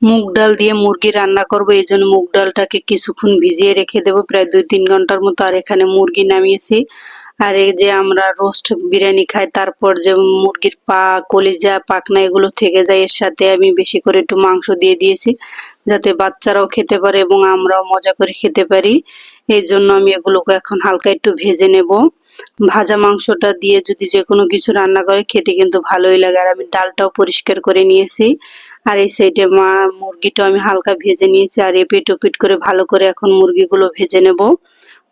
মুগ ডাল দিয়ে মুরগি রান্না করব, এই জন্য মুগ ডালটাকে কিছুক্ষণ ভিজিয়ে রেখে দেবো, প্রায় 2-3 ঘন্টার মতো। আর এখানে মুরগি নামিয়েছি। আর এই যে আমরা রোস্ট বিরিয়ানি খাই, তারপর যে মুরগির পা, কলিজা, পাখনা এগুলো থেকে যায়, এর সাথে আমি বেশি করে একটু মাংস দিয়ে দিয়েছি, যাতে বাচ্চারাও খেতে পারে এবং আমরাও মজা করে খেতে পারি। এই জন্য আমি এগুলোকে এখন হালকা একটু ভেজে নেব। ভাজা মাংসটা দিয়ে যদি যে কোনো কিছু রান্না করে খেতে কিন্তু ভালোই লাগে। আর আমি ডালটাও পরিষ্কার করে নিয়েছি। আর এই সাইডে মুরগিটাও আমি হালকা ভেজে নিয়েছি। আর এপিট ওপিট করে ভালো করে এখন মুরগিগুলো ভেজে নেব।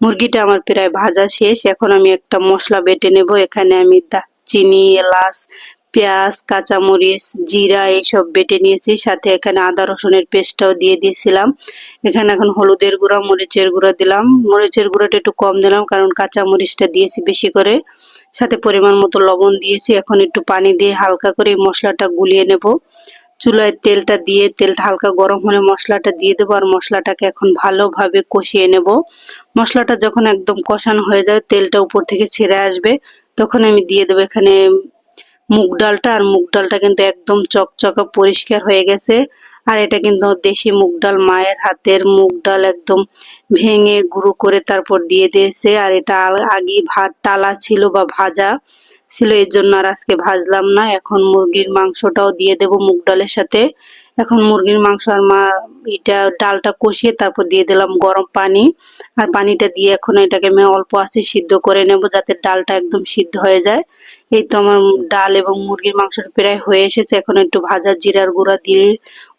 মুরগিটা আমার প্রায় ভাজা শেষ। এখন আমি একটা মশলা বেটে নেব। এখানে আমি দারচিনি, এলাচ, পেঁয়াজ, কাঁচামরিচ, জিরা এইসব বেটে নিয়েছি। সাথে এখানে আদা রসুনের পেস্টটাও দিয়ে দিয়েছিলাম। এখানে এখন হলুদের গুঁড়া, মরিচের গুঁড়া দিলাম। মরিচের গুঁড়াটা একটু কম দিলাম, কারণ কাঁচা মরিচটা দিয়েছি বেশি করে। সাথে পরিমাণ মতো লবণ দিয়েছি। এখন একটু পানি দিয়ে হালকা করে এই মশলাটা গুলিয়ে নেব। চুলায় তেলটা দিয়ে, তেলটা হালকা গরম হলে মশলাটা দিয়ে দেবো। আর মশলাটাকে এখন ভালোভাবে কষিয়ে নেব। মশলাটা যখন একদম কষানো হয়ে যাবে, তেলটা উপর থেকে ছেড়ে আসবে, তখন আমি দিয়ে দেবো এখানে মুগ ডালটা। আর মুগ ডালটা কিন্তু একদম চকচকা পরিষ্কার হয়ে গেছে। আর এটা কিন্তু দেশি মুগ ডাল, মায়ের হাতের মুগ ডাল, একদম ভেঙে গুঁড়ো করে তারপর দিয়ে দিয়েছে। আর এটা আগেই টালা ছিল বা ভাজা ছিল, এর জন্য আর আজকে ভাজলাম না। এখন মুরগির মাংসটাও দিয়ে দেব মুগ ডালের সাথে। এখন মুরগির মাংস আর এটা ডালটা কষিয়ে তারপর দিয়ে দিলাম গরম পানি। আর পানিটা দিয়ে এখন এটাকে আমি অল্প আঁচে সিদ্ধ করে নেব, যাতে ডালটা একদম সিদ্ধ হয়ে যায়। এই তো আমার ডাল এবং মুরগির মাংসটা প্রায় হয়ে এসেছে। এখন একটু ভাজা জিরার গুঁড়া দিয়ে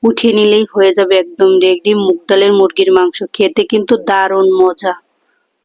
উঠিয়ে নিলেই হয়ে যাবে একদম রেডি মুগ ডালের মুরগির মাংস। খেতে কিন্তু দারুণ মজা।